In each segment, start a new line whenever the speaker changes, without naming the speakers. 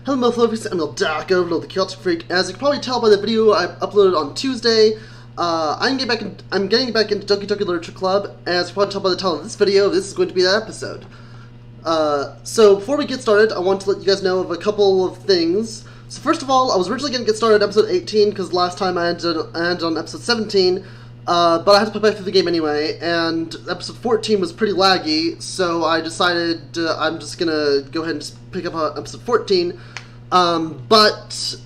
Hello motherfuckers, I'm NekoChibi, the Chaotic Freak. As you can probably tell by the video I uploaded on Tuesday, I'm getting back into Doki Doki Literature Club. As you can probably tell by the title of this video, this is going to be that episode. So before we get started, I want to let you guys know of a couple of things. So first of all, I was originally going to get started at episode 18, because last time I ended on episode 17, but I had to play back through the game anyway, and episode 14 was pretty laggy, so I decided I'm just going to go ahead and just pick up episode 14. But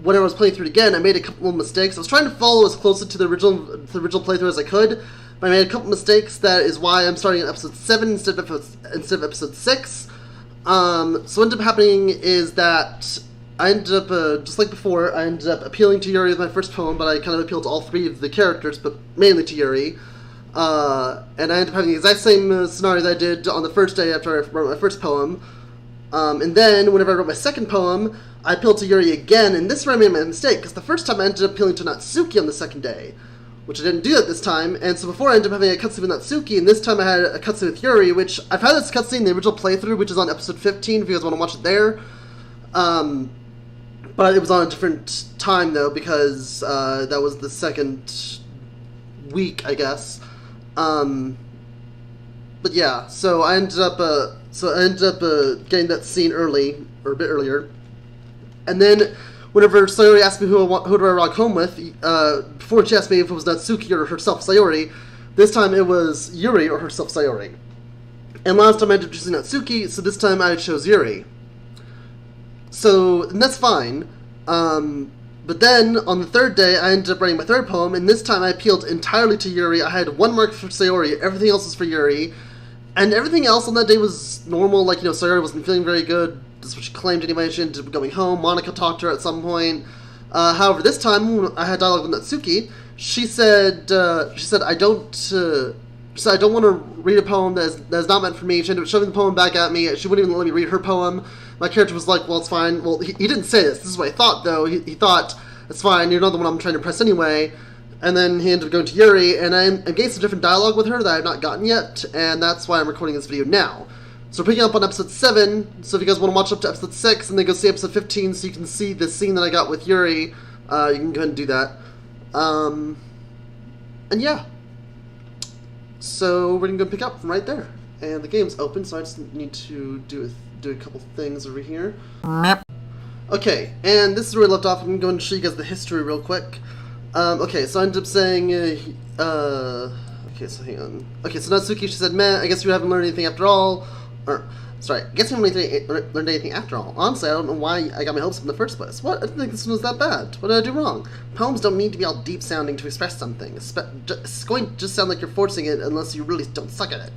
when I was playing through it again, I made a couple of mistakes. I was trying to follow as close to the original playthrough as I could, but I made a couple mistakes. That is why I'm starting at episode 7 instead of episode 6. So what ended up happening is that I ended up, just like before, I ended up appealing to Yuri with my first poem, but I kind of appealed to all three of the characters, but mainly to Yuri. And I ended up having the exact same scenario that I did on the first day after I wrote my first poem. And then, whenever I wrote my second poem, I appealed to Yuri again, and this is where I made my mistake, because the first time I ended up appealing to Natsuki on the second day, which I didn't do that this time, and so before I ended up having a cutscene with Natsuki, and this time I had a cutscene with Yuri, which I've had this cutscene in the original playthrough, which is on episode 15, if you guys want to watch it there. But it was on a different time, though, because that was the second week, I guess. But yeah, so I ended up getting that scene early, or a bit earlier. And then, whenever Sayori asked me who do I rock home with, before she asked me if it was Natsuki or herself Sayori, this time it was Yuri or herself Sayori. And last time I ended up choosing Natsuki, so this time I chose Yuri. So, and that's fine. But then, on the third day, I ended up writing my third poem, and this time I appealed entirely to Yuri. I had one mark for Sayori, everything else was for Yuri. And everything else on that day was normal, like, Sayori wasn't feeling very good. That's what she claimed anyway. She ended up going home. Monica talked to her at some point. However, this time, when I had dialogue with Natsuki, she said, I don't want to read a poem that is not meant for me. She ended up shoving the poem back at me. She wouldn't even let me read her poem. My character was like, well, it's fine. Well, he didn't say this. This is what he thought, though. He thought, it's fine, you're not the one I'm trying to impress anyway. And then he ended up going to Yuri, and I engaged some different dialogue with her that I have not gotten yet, and that's why I'm recording this video now. So we're picking up on episode 7, so if you guys want to watch up to episode 6, and then go see episode 15 so you can see the scene that I got with Yuri, you can go ahead and do that. And yeah. So we're going to go pick up from right there. And the game's open, so I just need to do a couple things over here. Okay, and this is where we left off. I'm going to show you guys the history real quick. Okay, so I ended up saying, okay, so hang on. Okay, so Natsuki, she said, meh, I guess you haven't learned anything after all. Or, sorry, I guess you haven't learned anything after all. Honestly, I don't know why I got my hopes up in the first place. What? I didn't think this one was that bad. What did I do wrong? Poems don't need to be all deep-sounding to express something. It's going to just sound like you're forcing it unless you really don't suck at it.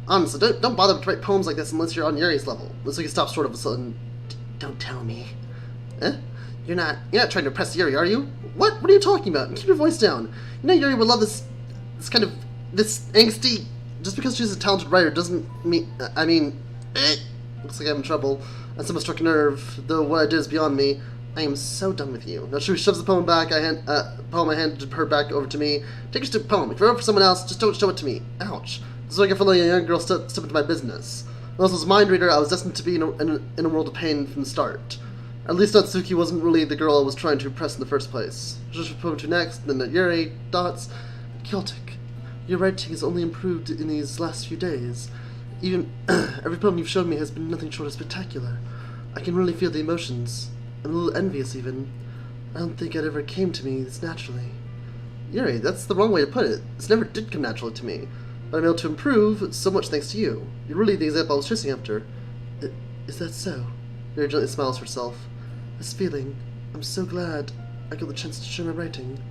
Honestly, don't bother to write poems like this unless you're on Yuri's level. Natsuki stops short of a sudden. Don't tell me. Eh? You're not trying to impress Yuri, are you? What? What are you talking about? Keep your voice down. Yuri would love this angsty. Just because she's a talented writer doesn't mean. Looks like I'm in trouble. I somehow struck a nerve. Though what I did is beyond me. I am so done with you. Now she shoves the poem back. I handed her back over to me. Take your stupid poem. If you wrote it for someone else, just don't show it to me. Ouch. This is what I get for letting a young girl step into my business. Unless I was a mind reader, I was destined to be in a world of pain from the start. At least Natsuki wasn't really the girl I was trying to impress in the first place. Just poem to next, then at Yuri, dots. Chaotic. Your writing has only improved in these last few days. Even every poem you've shown me has been nothing short of spectacular. I can really feel the emotions. I'm a little envious, even. I don't think it ever came to me this naturally. Yuri, that's the wrong way to put it. This never did come naturally to me. But I'm able to improve, so much thanks to you. You're really the example I was chasing after. Is that so? Yuri gently smiles herself. This feeling, I'm so glad I got the chance to share my writing.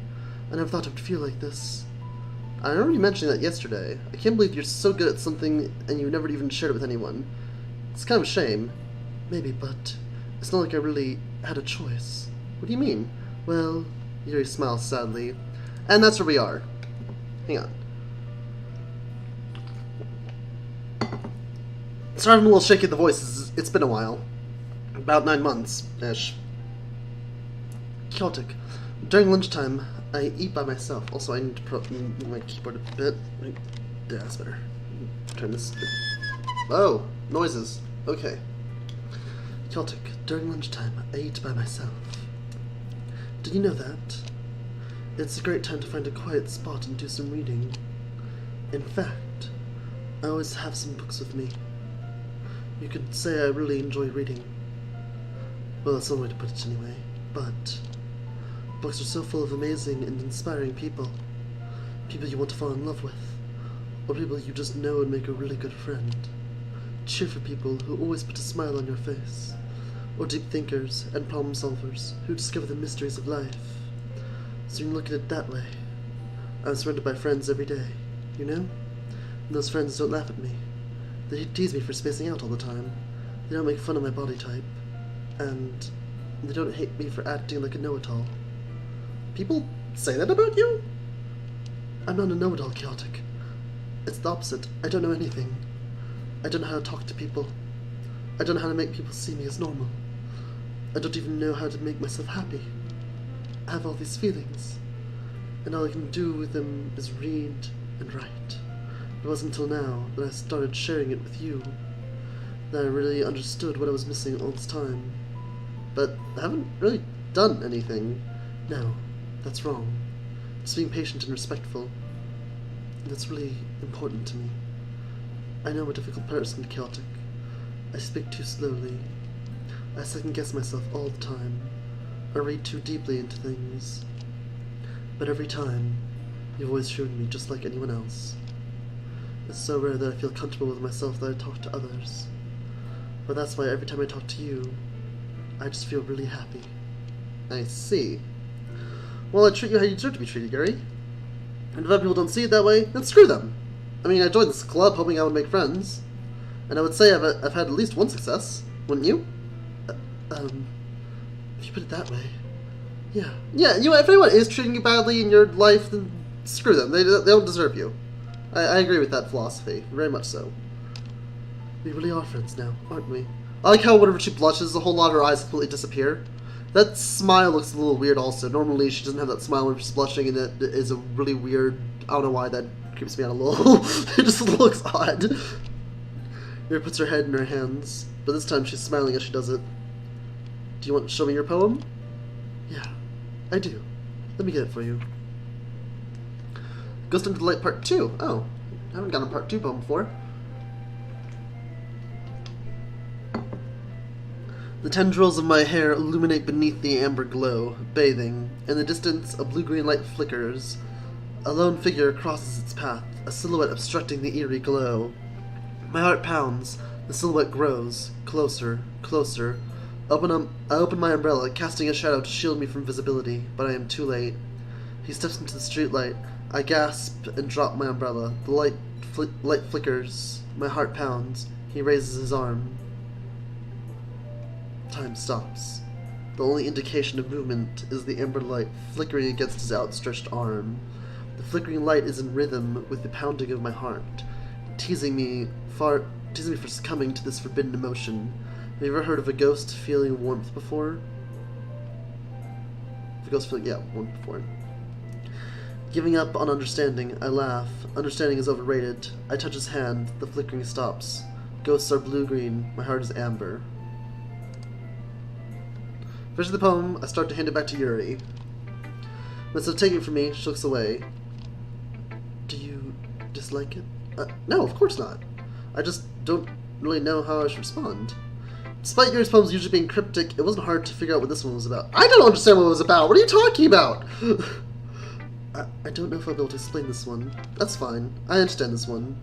I never thought it would feel like this. I already mentioned that yesterday. I can't believe you're so good at something and you never even shared it with anyone. It's kind of a shame. Maybe, but it's not like I really had a choice. What do you mean? Well, Yuri smiles sadly. And that's where we are. Hang on. Sorry I'm a little shaky at the voice. It's been a while. About 9 months-ish. Chaotic. During lunchtime, I eat by myself. Also, I need to put up my keyboard a bit. Yeah, that's better. Turn this. Oh, noises. Okay. Celtic, during lunchtime, I eat by myself. Did you know that? It's a great time to find a quiet spot and do some reading. In fact, I always have some books with me. You could say I really enjoy reading. Well, that's one way to put it anyway, but books are so full of amazing and inspiring people. People you want to fall in love with, or people you just know and make a really good friend. Cheer for people who always put a smile on your face, or deep thinkers and problem solvers who discover the mysteries of life. So you can look at it that way. I'm surrounded by friends every day, you know? And those friends don't laugh at me. They tease me for spacing out all the time. They don't make fun of my body type. And they don't hate me for acting like a know-it-all. People say that about you? I'm not a know-it-all, Chaotic. It's the opposite. I don't know anything. I don't know how to talk to people. I don't know how to make people see me as normal. I don't even know how to make myself happy. I have all these feelings, and all I can do with them is read and write. It wasn't until now that I started sharing it with you that I really understood what I was missing all this time. But I haven't really done anything. No, that's wrong. Just being patient and respectful. That's really important to me. I know I'm a difficult person, Chaotic. I speak too slowly. I second-guess myself all the time. I read too deeply into things. But every time, you've always shown me just like anyone else. It's so rare that I feel comfortable with myself that I talk to others. But that's why every time I talk to you, I just feel really happy. I see. Well, I treat you how you deserve to be treated, Gary. And if other people don't see it that way, then screw them. I mean, I joined this club hoping I would make friends. And I would say I've had at least one success. Wouldn't you? If you put it that way. Yeah. Yeah, you know, if anyone is treating you badly in your life, then screw them. They don't deserve you. I agree with that philosophy. Very much so. We really are friends now, aren't we? I like how whenever she blushes, a whole lot of her eyes completely disappear. That smile looks a little weird also. Normally she doesn't have that smile when she's blushing, and it is a really weird... I don't know why that creeps me out a little. It just looks odd. Mira puts her head in her hands, but this time she's smiling as she does it. Do you want to show me your poem? Yeah, I do. Let me get it for you. Ghost Under the Light Part 2. Oh, I haven't gotten a Part 2 poem before. The tendrils of my hair illuminate beneath the amber glow, bathing. In the distance, a blue-green light flickers. A lone figure crosses its path, a silhouette obstructing the eerie glow. My heart pounds. The silhouette grows. Closer, closer. I open my umbrella, casting a shadow to shield me from visibility, but I am too late. He steps into the streetlight. I gasp and drop my umbrella. The light flickers. My heart pounds. He raises his arm. Time stops. The only indication of movement is the amber light flickering against his outstretched arm. The flickering light is in rhythm with the pounding of my heart, teasing me for succumbing to this forbidden emotion. Have you ever heard of a ghost feeling warmth before? The ghost feeling, yeah, warmth before. Giving up on understanding, I laugh. Understanding is overrated. I touch his hand. The flickering stops. Ghosts are blue-green. My heart is amber. Finish the poem, I start to hand it back to Yuri. But instead of taking it from me, she looks away. Do you dislike it? No, of course not. I just don't really know how I should respond. Despite Yuri's poems usually being cryptic, it wasn't hard to figure out what this one was about. I don't understand what it was about! What are you talking about? I don't know if I'll be able to explain this one. That's fine. I understand this one.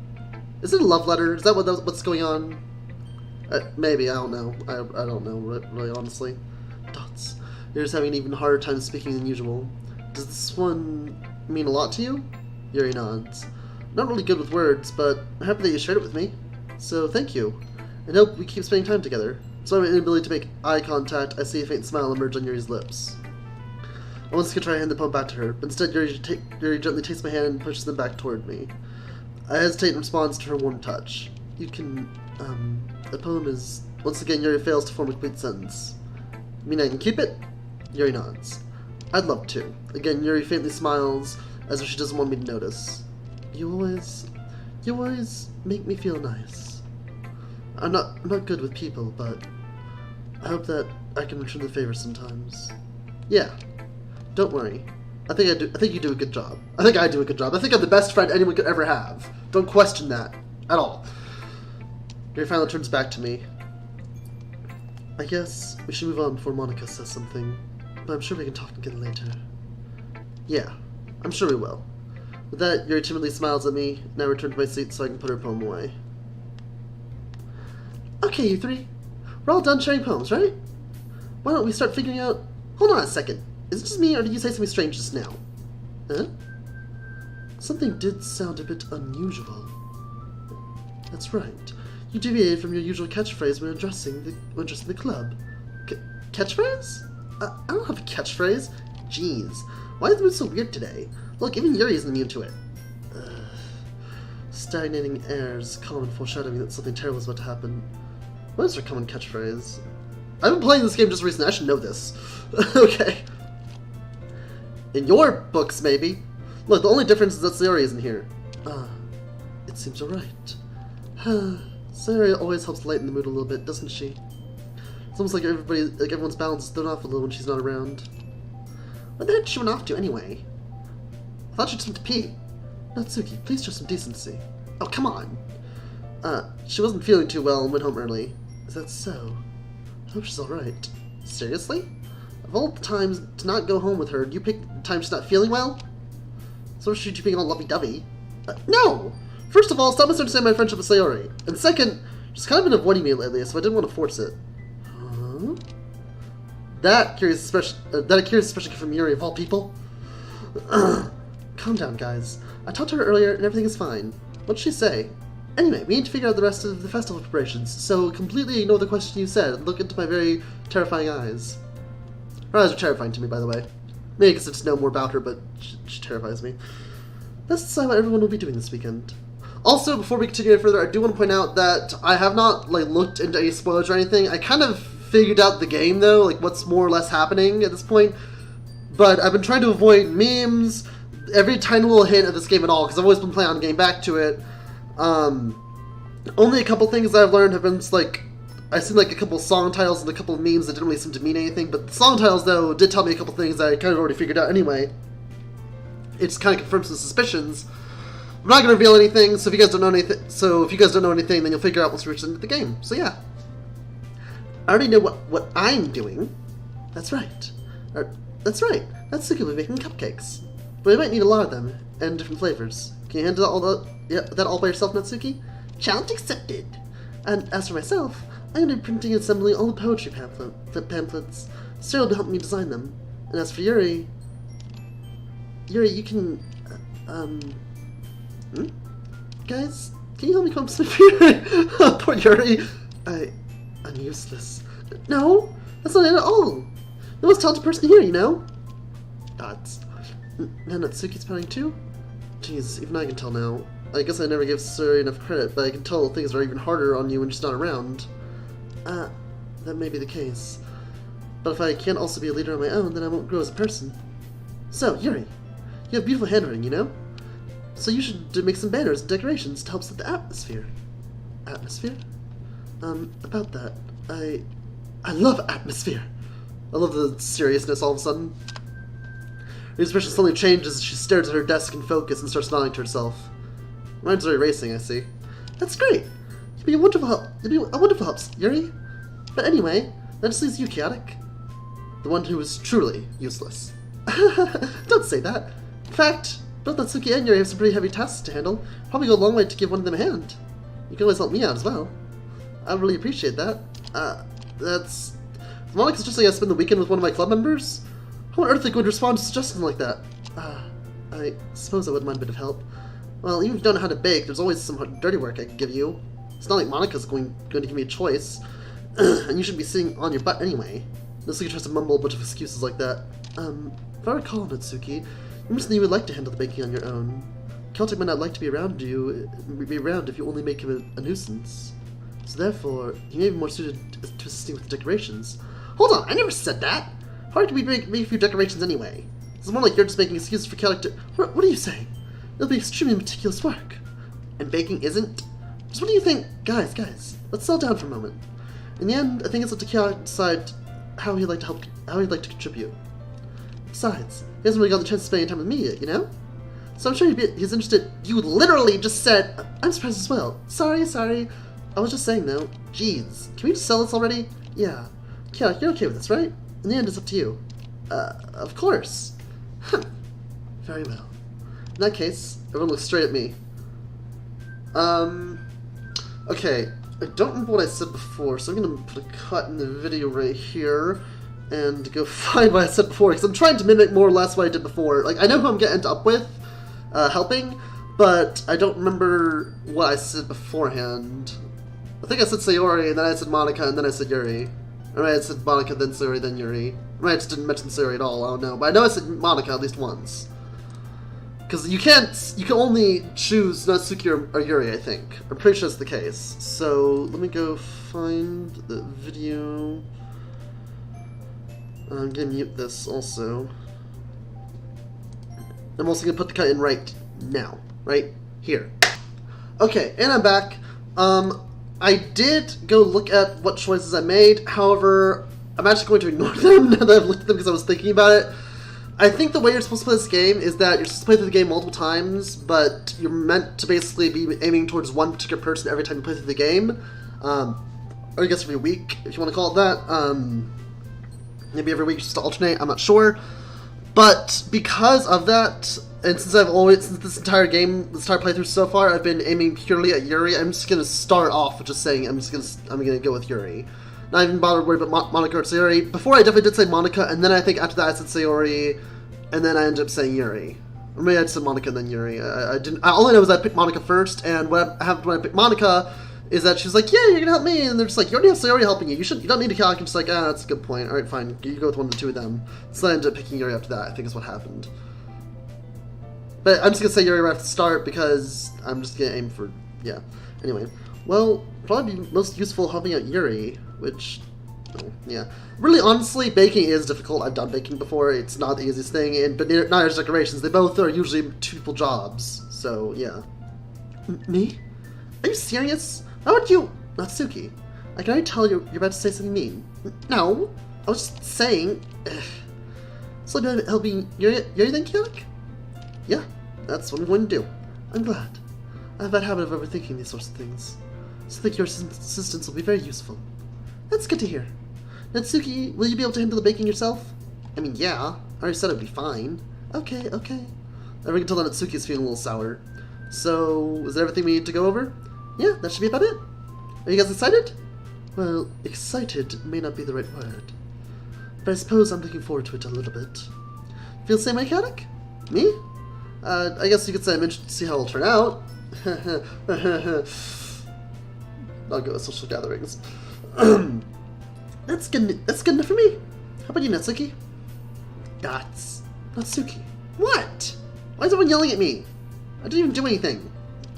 Is it a love letter? Is that what's going on? Maybe, I don't know. I don't know, really, honestly. Dots. Yuri's having an even harder time speaking than usual. Does this one mean a lot to you? Yuri nods. Not really good with words, but I'm happy that you shared it with me. So thank you. And hope we keep spending time together. Despite my inability to make eye contact, I see a faint smile emerge on Yuri's lips. I once again try to hand the poem back to her, but instead Yuri gently takes my hand and pushes them back toward me. I hesitate in response to her warm touch. You can, the poem is... Once again, Yuri fails to form a complete sentence. You mean I can keep it? Yuri nods. I'd love to. Again, Yuri faintly smiles, as if she doesn't want me to notice. You always make me feel nice. I'm not good with people, but I hope that I can return the favor sometimes. Yeah, don't worry. I think you do a good job. I think I do a good job. I think I'm the best friend anyone could ever have. Don't question that at all. Yuri finally turns back to me. I guess we should move on before Monica says something, but I'm sure we can talk again later. Yeah, I'm sure we will. With that, Yuri timidly smiles at me, and I return to my seat so I can put her poem away. Okay, you three. We're all done sharing poems, right? Why don't we start figuring out... Hold on a second. Is it just me, or did you say something strange just now? Huh? Something did sound a bit unusual. That's right. You deviated from your usual catchphrase when addressing the club. Catchphrase? I don't have a catchphrase. Jeez. Why is the mood so weird today? Look, even Yuri isn't immune to it. Stagnating airs, common foreshadowing that something terrible is about to happen. What is her common catchphrase? I've been playing this game just recently, I should know this. Okay. In your books, maybe. Look, the only difference is that Sayori isn't here. It seems alright. Sayori always helps lighten the mood a little bit, doesn't she? It's almost like everyone's balance is thrown off a little when she's not around. Where the heck did she run off to, anyway? I thought she just went to pee. Natsuki, please show some decency. Oh, come on. She wasn't feeling too well and went home early. Is that so? I hope she's alright. Seriously? Of all the times to not go home with her, do you pick the time she's not feeling well? So is she being all lovey-dovey? No! First of all, stop misunderstanding my friendship with Sayori. And second, she's kind of been avoiding me lately, so I didn't want to force it. Huh? That curious expression from Yuri of all people? Calm down, guys. I talked to her earlier and everything is fine. What did she say? Anyway, we need to figure out the rest of the festival preparations, so completely ignore the question you said and look into my very terrifying eyes. Her eyes are terrifying to me, by the way. Maybe because I just know more about her, but she terrifies me. Let's decide what everyone will be doing this weekend. Also, before we continue any further, I do want to point out that I have not looked into any spoilers or anything. I kind of figured out the game, though, like what's more or less happening at this point. But I've been trying to avoid memes, every tiny little hint of this game at all, because I've always been planning on getting back to it. Only a couple things I've learned have been just, I've seen a couple song titles and a couple of memes that didn't really seem to mean anything, but the song titles, though, did tell me a couple things that I kind of already figured out anyway. It just kind of confirms some suspicions. I'm not going to reveal anything, so if you guys don't know anything, then you'll figure out once we reach the end of the game. So yeah. I already know what I'm doing. That's right. That's right. Natsuki will be making cupcakes. But we might need a lot of them, and different flavors. Can you handle that all by yourself, Natsuki? Challenge accepted. And as for myself, I'm going to be printing and assembling all the poetry pamphlets. Sarah will help me design them. And as for Yuri, you can, Guys, can you help me come up with some Yuri? Poor Yuri. I'm useless. No, that's not it at all. The most talented person here, you know? Dots. Now Natsuki's pouting too? Jeez, even I can tell now. I guess I never gave Suri enough credit, but I can tell things are even harder on you when she's not around. That may be the case. But if I can't also be a leader on my own, then I won't grow as a person. So, Yuri, you have beautiful handwriting, you know? So you should make some banners and decorations to help set the atmosphere. Atmosphere? About that, I love atmosphere. I love the seriousness all of a sudden. Her expression suddenly changes as she stares at her desk in focus and starts nodding to herself. Mine's already racing, I see. That's great. You'll be a wonderful help, Yuri. But anyway, that just leaves you, Chaotic. The one who is truly useless. Don't say that. In fact, both Natsuki and Yuri have some pretty heavy tasks to handle. Probably go a long way to give one of them a hand. You can always help me out as well. I'd really appreciate that. That's... If Monica's just like I spend the weekend with one of my club members? How on earth are they going to respond to a suggestion like that? I suppose I wouldn't mind a bit of help. Well, even if you don't know how to bake, there's always some dirty work I can give you. It's not like Monica's going to give me a choice. And you shouldn't be sitting on your butt anyway. Natsuki tries to mumble a bunch of excuses like that. If I recall, Natsuki, you mentioned that you would like to handle the baking on your own. Celtic might not like to be around if you only make him a nuisance. So therefore, he may be more suited to assisting with the decorations. Hold on, I never said that! How hard can we make a few decorations anyway? It's more like you're just making excuses for Celtic to... What are you saying? It'll be extremely meticulous work. And baking isn't? Just what do you think? Guys, let's settle down for a moment. In the end, I think it's up to Kiara to decide how he'd like to contribute. Besides, he hasn't really got the chance to spend any time with me yet, you know? So I'm sure he's interested. You literally just said, I'm surprised as well. Sorry. I was just saying though, jeez, can we just sell this already? Yeah. Kiara, you're okay with this, right? In the end, it's up to you. Of course. Very well. In that case, everyone looks straight at me. Okay. I don't remember what I said before, so I'm gonna put a cut in the video right here and go find what I said before, because I'm trying to mimic more or less what I did before. Like, I know who I'm getting up with, helping, but I don't remember what I said beforehand. I think I said Sayori, and then I said Monica, and then I said Yuri. Or I said Monica, then Sayori, then Yuri. Or I just didn't mention Sayori at all, I don't know. But I know I said Monica at least once. Because you can only choose Natsuki or Yuri, I think. I'm pretty sure that's the case. So, let me go find the video. I'm gonna mute this also. I'm also gonna put the cut in right now. Right here. Okay, and I'm back. I did go look at what choices I made, however, I'm actually going to ignore them now that I've looked at them because I was thinking about it. I think the way you're supposed to play this game is that you're supposed to play through the game multiple times, but you're meant to basically be aiming towards one particular person every time you play through the game. Or I guess every week, if you want to call it that. Maybe every week just to alternate, I'm not sure. But because of that, and since this entire playthrough so far, I've been aiming purely at Yuri, I'm just gonna start off with just saying I'm gonna go with Yuri. Not even bother worried about Monica or Sayori. Before I definitely did say Monica, and then I think after that I said Sayori, and then I ended up saying Yuri. Or maybe I just said Monica and then Yuri. I didn't. All I know is I picked Monica first, and what happened when I picked Monica is that she's like, yeah, you're gonna help me, and they're just like, you already have Sayori helping you. You don't need to calc. I'm just like, that's a good point. All right, fine. You go with one of the two of them. So I ended up picking Yuri after that. I think is what happened. But I'm just gonna say Yuri right at the start because I'm just gonna aim for Anyway, well, probably be most useful helping out Yuri, which, yeah. Really, honestly, baking is difficult. I've done baking before. It's not the easiest thing. But neither is decorations. They both are usually two-people jobs. So yeah. Me? Are you serious? Why would you, Natsuki? I can already tell you're about to say something mean. No, I was just saying. So about helping Yuri then, Kyolik? Yeah, that's what I'm going to do. I'm glad. I have that habit of overthinking these sorts of things. So I think your assistance will be very useful. That's good to hear. Natsuki, will you be able to handle the baking yourself? I mean, yeah. I already said it would be fine. Okay. And we can tell that Natsuki is feeling a little sour. So, is that everything we need to go over? Yeah, that should be about it. Are you guys excited? Well, excited may not be the right word. But I suppose I'm looking forward to it a little bit. Feel the same way, Kadak? Me? I guess you could say I'm interested to see how it'll turn out. I'll go with social gatherings. That's good enough for me. How about you, Natsuki? That's Natsuki. What? Why is everyone yelling at me? I didn't even do anything.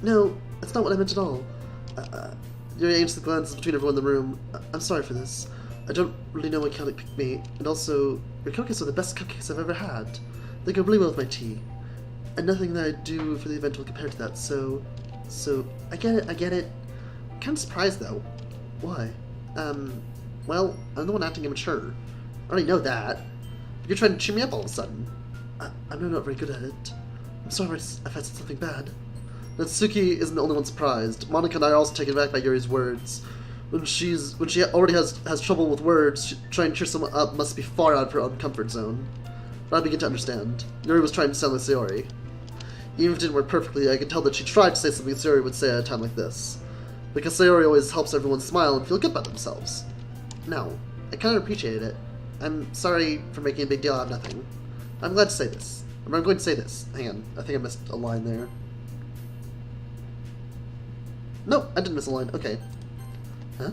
No, that's not what I meant at all. Yuri aims the glances between everyone in the room. I'm sorry for this. I don't really know why Kelly picked me, and also, your cupcakes are the best cupcakes I've ever had. They go really well with my tea. And nothing that I do for the event will compare to that, so I get it. I'm kind of surprised, though. Why? Well, I'm the one acting immature. I already know that. But you're trying to cheer me up all of a sudden. I'm not very good at it. I'm sorry if I said something bad. Natsuki isn't the only one surprised. Monica and I are also taken aback by Yuri's words. When she already has trouble with words, trying to cheer someone up must be far out of her own comfort zone. But I begin to understand. Yuri was trying to sound like Sayori. Even if it didn't work perfectly, I could tell that she tried to say something Sayori would say at a time like this. Because Sayori always helps everyone smile and feel good about themselves. No, I kind of appreciated it. I'm sorry for making a big deal out of nothing. I'm glad to say this. I'm going to say this. Hang on, I think I missed a line there. No, I didn't miss a line. Okay. Huh?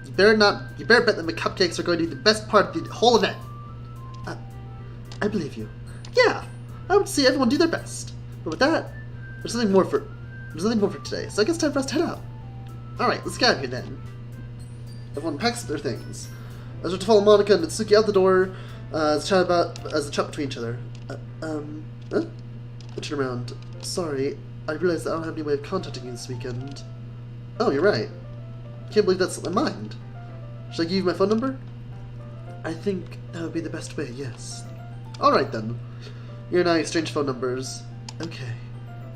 You better bet that the cupcakes are going to be the best part of the whole event. I believe you. Yeah, I would see everyone do their best. But with that, there's nothing more for today. So I guess it's time for us to head out. All right, let's get out of here then. Everyone packs up their things. I start to follow Monica and Natsuki out the door as they chat between each other. Huh? I turn around. Sorry, I realized that I don't have any way of contacting you this weekend. Oh, you're right. Can't believe that's in my mind. Should I give you my phone number? I think that would be the best way, yes. Alright then. You and I exchange phone numbers. Okay.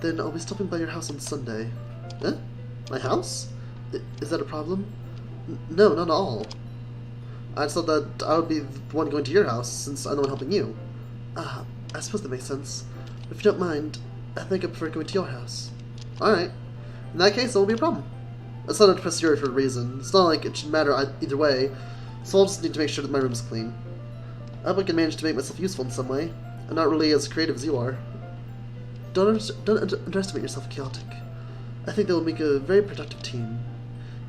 Then I'll be stopping by your house on Sunday. Eh? My house? Is that a problem? No, not at all. I just thought that I would be the one going to your house, since I'm the one helping you. Ah, I suppose that makes sense. But if you don't mind, I think I prefer going to your house. Alright. In that case, that won't be a problem. I decided to press Yuri for a reason. It's not like it should matter either way, so I'll just need to make sure that my room is clean. I hope I can manage to make myself useful in some way. I'm not really as creative as you are. Don't underestimate yourself, Chaotic. I think that will make a very productive team.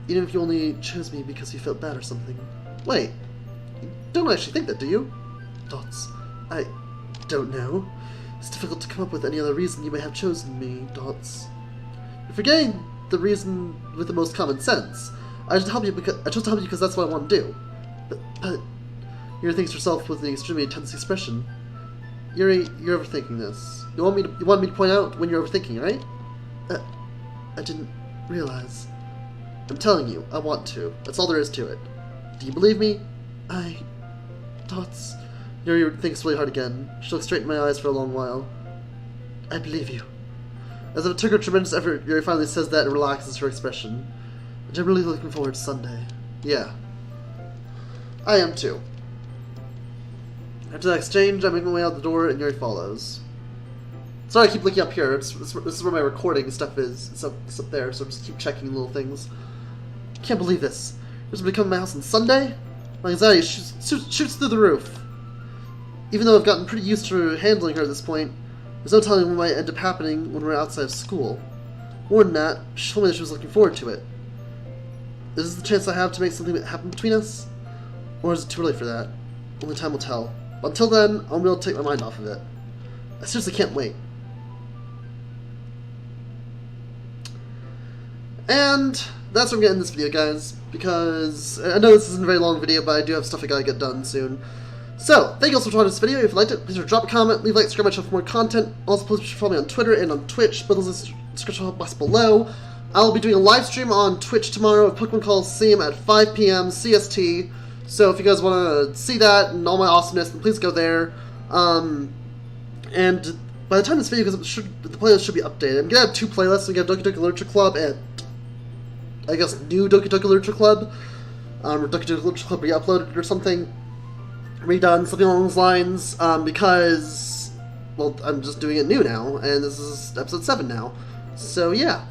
Even if you only chose me because you felt bad or something. Wait, you don't actually think that, do you? Dots. I don't know. It's difficult to come up with any other reason you may have chosen me, Dots. You're forgetting the reason with the most common sense. I chose to help you because that's what I want to do. But Yuri thinks herself with an extremely intense expression. Yuri, you're overthinking this. You want me to point out when you're overthinking, right? I didn't realize. I'm telling you, I want to. That's all there is to it. Do you believe me? Dots. Yuri thinks really hard again. She looks straight in my eyes for a long while. I believe you. As if it took her tremendous effort, Yuri finally says that and relaxes her expression. And I'm really looking forward to Sunday. Yeah. I am too. After that exchange, I make my way out the door and Yuri follows. Sorry I keep looking up here. This is where my recording stuff is. It's up there, so I just keep checking little things. Can't believe this. You're going to come to my house on Sunday? My anxiety shoots through the roof. Even though I've gotten pretty used to handling her at this point, there's no telling what might end up happening when we're outside of school. More than that, she told me that she was looking forward to it. Is this the chance I have to make something happen between us? Or is it too early for that? Only time will tell. But until then, I'll be able to take my mind off of it. I seriously can't wait. And that's where I'm going to end this video, guys, because I know this isn't a very long video, but I do have stuff I gotta get done soon. So, thank you all so much for watching this video. If you liked it, please drop a comment, leave a like, subscribe my channel for more content. Also, please follow me on Twitter and on Twitch, both those in the description box below. I'll be doing a live stream on Twitch tomorrow of Pokemon Coliseum at 5 p.m. CST. So if you guys want to see that and all my awesomeness, then please go there. And by the time this video goes up, the playlist should be updated. I'm going to have two playlists. We have Doki Doki Literature Club and, I guess, new Doki Doki Literature Club. Or Doki Doki Literature Club re-uploaded or something. Redone, something along those lines. Because, well, I'm just doing it new now. And this is episode 7 now. So, yeah.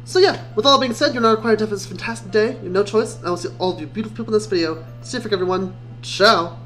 So yeah, with all that being said, you're not required to have this fantastic day. You have no choice. I will see all of you beautiful people in this video. See you, everyone. Ciao.